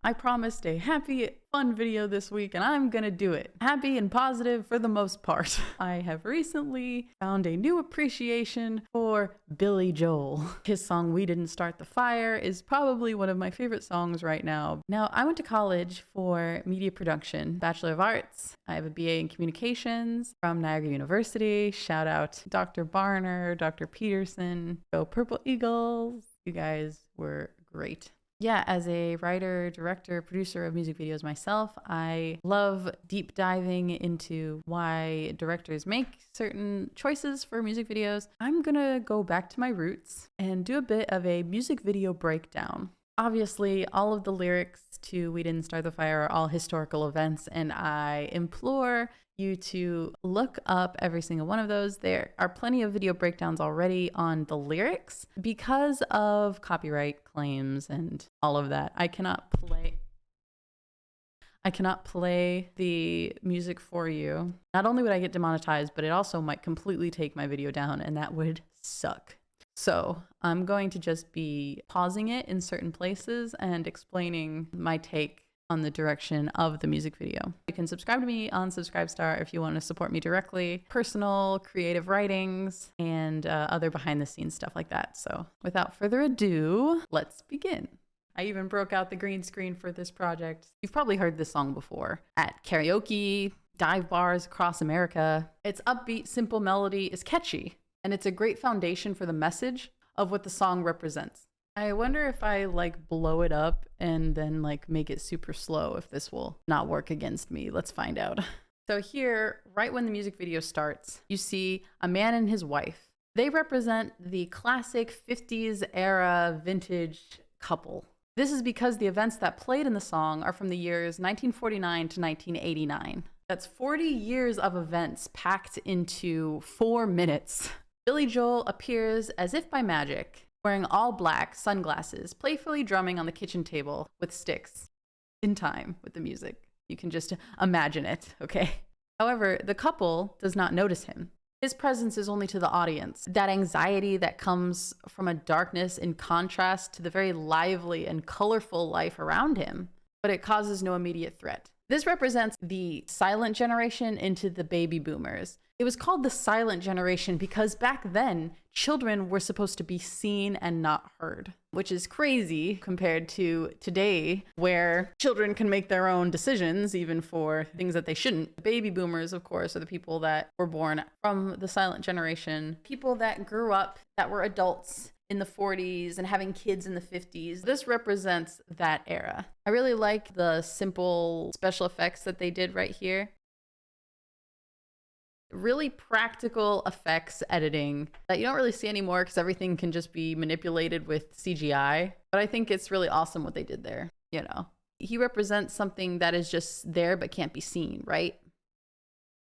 I promised a happy, fun video this week, and I'm gonna do it. Happy and positive for the most part. I have recently found a new appreciation for Billy Joel. His song We Didn't Start the Fire is probably one of my favorite songs right now. Now, I went to college for media production, Bachelor of Arts. I have a BA in communications from Niagara University. Shout out Dr. Barner, Dr. Peterson. Go Purple Eagles. You guys were great. Yeah, as a writer, director, producer of music videos myself, I love deep diving into why directors make certain choices for music videos. I'm gonna go back to my roots and do a bit of a music video breakdown. Obviously, all of the lyrics to We Didn't Start the Fire are all historical events, and I implore you to look up every single one of those. There are plenty of video breakdowns already on the lyrics. Because of copyright claims and all of that, I cannot play the music for you. Not only would I get demonetized, but it also might completely take my video down, and that would suck. So I'm going to just be pausing it in certain places and explaining my take on the direction of the music video. You can subscribe to me on Subscribestar if you want to support me directly, personal, creative writings, and other behind the scenes stuff like that. So without further ado, let's begin. I even broke out the green screen for this project. You've probably heard this song before at karaoke, dive bars across America. Its upbeat, simple melody is catchy, and it's a great foundation for the message of what the song represents. I wonder if I blow it up and then make it super slow, if this will not work against me. Let's find out. So here, right when the music video starts, you see a man and his wife. They represent the classic 50s era vintage couple. This is because the events that played in the song are from the years 1949 to 1989. That's 40 years of events packed into 4 minutes. Billy Joel appears as if by magic, wearing all black, sunglasses, playfully drumming on the kitchen table with sticks in time with the music. You can just imagine it, okay? However, the couple does not notice him. His presence is only to the audience. That anxiety that comes from a darkness in contrast to the very lively and colorful life around him, but it causes no immediate threat. This represents the silent generation into the baby boomers. It was called the silent generation because back then, children were supposed to be seen and not heard, which is crazy compared to today, where children can make their own decisions, even for things that they shouldn't. Baby boomers, of course, are the people that were born from the silent generation, people that grew up, that were adults in the 40s and having kids in the 50s. This represents that era. I really like the simple special effects that they did right here. Really practical effects editing that you don't really see anymore because everything can just be manipulated with CGI. But I think it's really awesome what they did there. You know, he represents something that is just there but can't be seen, right?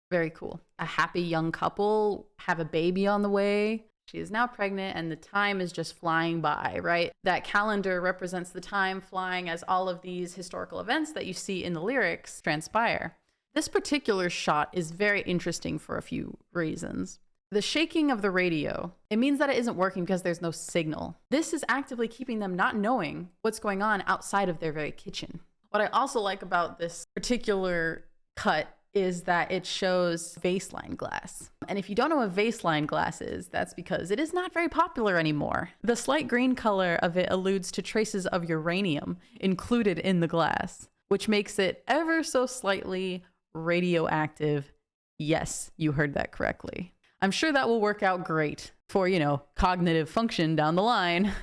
Very cool. A happy young couple have a baby on the way. She is now pregnant and the time is just flying by, right? That calendar represents the time flying as all of these historical events that you see in the lyrics transpire. This particular shot is very interesting for a few reasons. The shaking of the radio, it means that it isn't working because there's no signal. This is actively keeping them not knowing what's going on outside of their very kitchen. What I also like about this particular cut is that it shows vase-line glass. And if you don't know what vase-line glass is, that's because it is not very popular anymore. The slight green color of it alludes to traces of uranium included in the glass, which makes it ever so slightly radioactive. Yes, you heard that correctly. I'm sure that will work out great for, cognitive function down the line.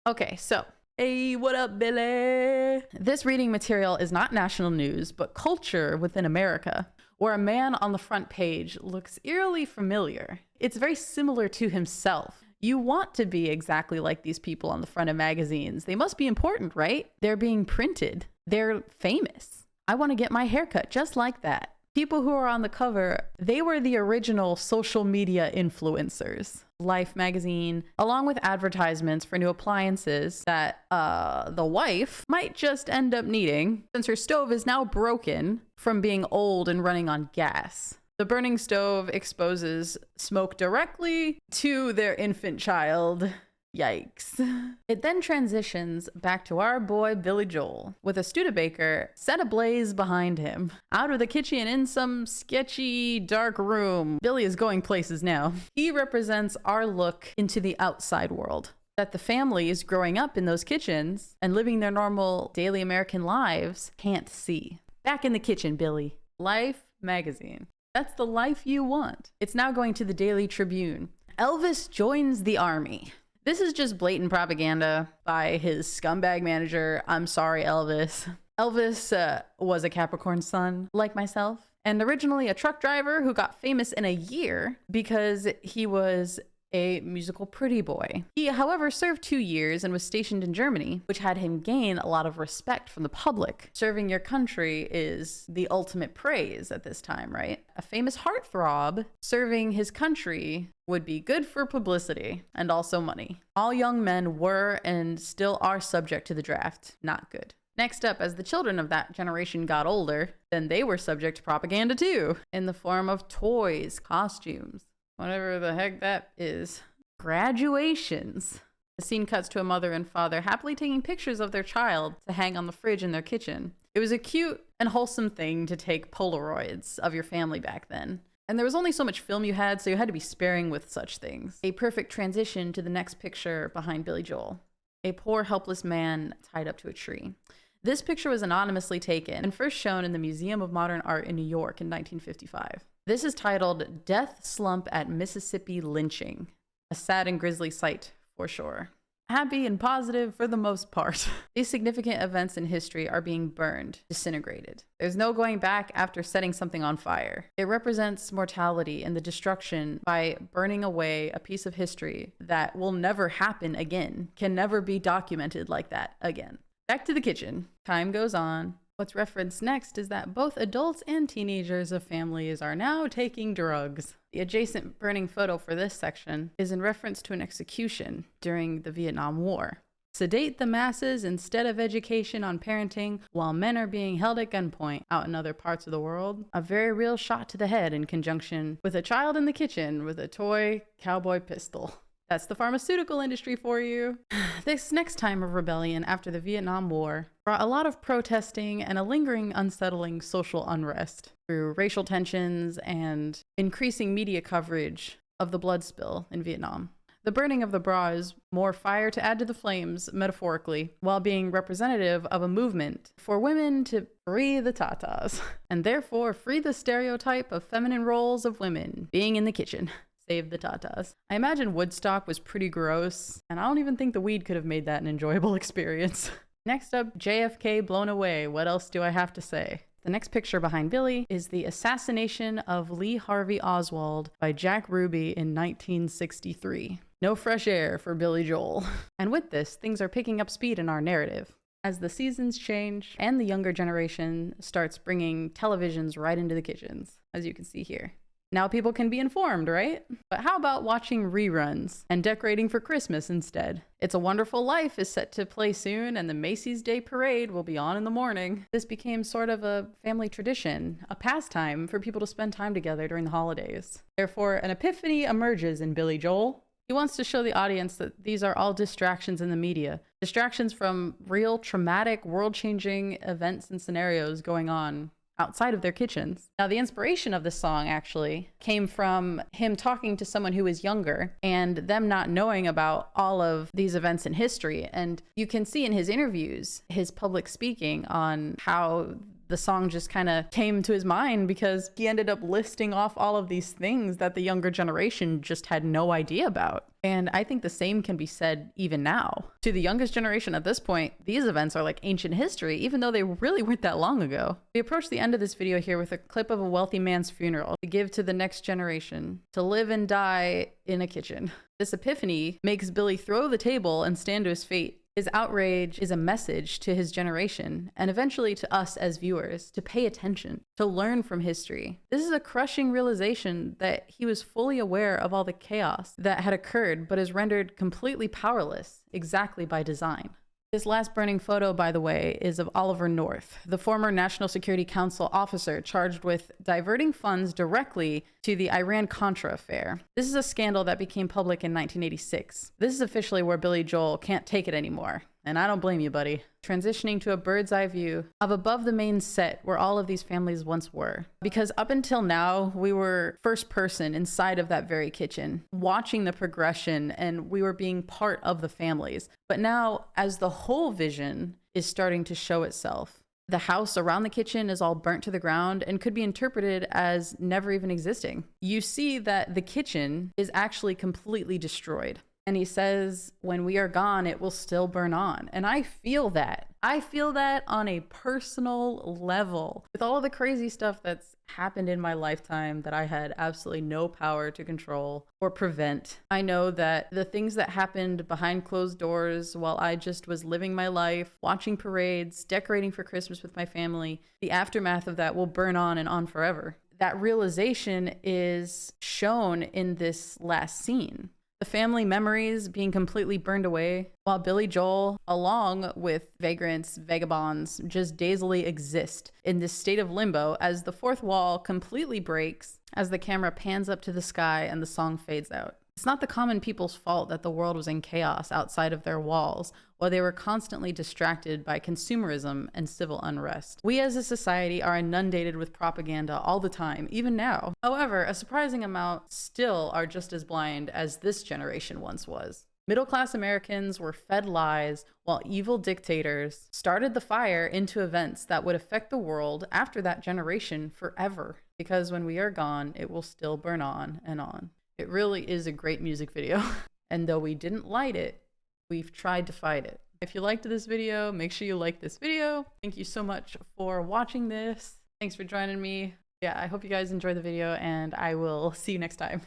Okay, so, hey, what up, Billy? This reading material is not national news, but culture within America, where a man on the front page looks eerily familiar. It's very similar to himself. You want to be exactly like these people on the front of magazines. They must be important, right? They're being printed. They're famous. I want to get my haircut just like that. People who are on the cover, they were the original social media influencers. Life magazine, along with advertisements for new appliances that the wife might just end up needing since her stove is now broken from being old and running on gas. The burning stove exposes smoke directly to their infant child. Yikes. It then transitions back to our boy Billy Joel, with a Studebaker set ablaze behind him. Out of the kitchen in some sketchy, dark room, Billy is going places now. He represents our look into the outside world that the families growing up in those kitchens and living their normal daily American lives can't see. Back in the kitchen, Billy. Life magazine. That's the life you want. It's now going to the Daily Tribune. Elvis joins the army. This is just blatant propaganda by his scumbag manager. I'm sorry, Elvis. Elvis was a Capricorn sun, like myself, and originally a truck driver who got famous in a year because he was a musical pretty boy. He, however, served 2 years and was stationed in Germany, which had him gain a lot of respect from the public. Serving your country is the ultimate praise at this time, right? A famous heartthrob serving his country would be good for publicity and also money. All young men were and still are subject to the draft. Not good. Next up, as the children of that generation got older, then they were subject to propaganda too, in the form of toys, costumes, whatever the heck that is. Graduations. The scene cuts to a mother and father happily taking pictures of their child to hang on the fridge in their kitchen. It was a cute and wholesome thing to take Polaroids of your family back then. And there was only so much film you had, so you had to be sparing with such things. A perfect transition to the next picture behind Billy Joel. A poor, helpless man tied up to a tree. This picture was anonymously taken and first shown in the Museum of Modern Art in New York in 1955. This is titled Death Slump at Mississippi Lynching. A sad and grisly sight, for sure. Happy and positive for the most part. These significant events in history are being burned, disintegrated. There's no going back after setting something on fire. It represents mortality and the destruction by burning away a piece of history that will never happen again, can never be documented like that again. Back to the kitchen. Time goes on. What's referenced next is that both adults and teenagers of families are now taking drugs. The adjacent burning photo for this section is in reference to an execution during the Vietnam War. Sedate the masses instead of education on parenting while men are being held at gunpoint out in other parts of the world. A very real shot to the head in conjunction with a child in the kitchen with a toy cowboy pistol. That's the pharmaceutical industry for you. This next time of rebellion after the Vietnam War brought a lot of protesting and a lingering, unsettling social unrest through racial tensions and increasing media coverage of the blood spill in Vietnam. The burning of the bra is more fire to add to the flames, metaphorically, while being representative of a movement for women to free the tatas, and therefore free the stereotype of feminine roles of women being in the kitchen. Save the tatas. I imagine Woodstock was pretty gross, and I don't even think the weed could have made that an enjoyable experience. Next up, JFK blown away. What else do I have to say? The next picture behind Billy is the assassination of Lee Harvey Oswald by Jack Ruby in 1963. No fresh air for Billy Joel. And with this, things are picking up speed in our narrative. As the seasons change and the younger generation starts bringing televisions right into the kitchens, as you can see here. Now people can be informed, right? But how about watching reruns and decorating for Christmas instead? It's a Wonderful Life is set to play soon, and the Macy's Day Parade will be on in the morning. This became sort of a family tradition, a pastime for people to spend time together during the holidays. Therefore, an epiphany emerges in Billy Joel. He wants to show the audience that these are all distractions in the media. Distractions from real traumatic, world-changing events and scenarios going on outside of their kitchens. Now, the inspiration of this song actually came from him talking to someone who was younger and them not knowing about all of these events in history. And you can see in his interviews, his public speaking on how the song just kind of came to his mind because he ended up listing off all of these things that the younger generation just had no idea about. And I think the same can be said even now. To the youngest generation at this point, these events are like ancient history, even though they really weren't that long ago. We approach the end of this video here with a clip of a wealthy man's funeral to give to the next generation, to live and die in a kitchen. This epiphany makes Billy throw the table and stand to his fate. His outrage is a message to his generation, and eventually to us as viewers, to pay attention, to learn from history. This is a crushing realization that he was fully aware of all the chaos that had occurred, but is rendered completely powerless, exactly by design. This last burning photo, by the way, is of Oliver North, the former National Security Council officer charged with diverting funds directly to the Iran-Contra affair. This is a scandal that became public in 1986. This is officially where Billy Joel can't take it anymore. And I don't blame you, buddy. Transitioning to a bird's eye view of above the main set where all of these families once were. Because up until now, we were first person inside of that very kitchen, watching the progression, and we were being part of the families. But now, as the whole vision is starting to show itself, the house around the kitchen is all burnt to the ground and could be interpreted as never even existing. You see that the kitchen is actually completely destroyed. And he says, when we are gone, it will still burn on. And I feel that. I feel that on a personal level. With all of the crazy stuff that's happened in my lifetime that I had absolutely no power to control or prevent, I know that the things that happened behind closed doors while I just was living my life, watching parades, decorating for Christmas with my family, the aftermath of that will burn on and on forever. That realization is shown in this last scene. The family memories being completely burned away, while Billy Joel, along with vagrants, vagabonds, just dazedly exist in this state of limbo as the fourth wall completely breaks as the camera pans up to the sky and the song fades out. It's not the common people's fault that the world was in chaos outside of their walls, while they were constantly distracted by consumerism and civil unrest. We as a society are inundated with propaganda all the time, even now. However, a surprising amount still are just as blind as this generation once was. Middle-class Americans were fed lies while evil dictators started the fire into events that would affect the world after that generation forever. Because when we are gone, it will still burn on and on. It really is a great music video. And though we didn't light it, we've tried to fight it. If you liked this video, make sure you like this video. Thank you so much for watching this. Thanks for joining me. Yeah, I hope you guys enjoyed the video, and I will see you next time.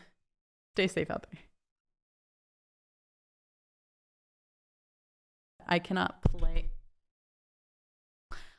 Stay safe out there. I cannot play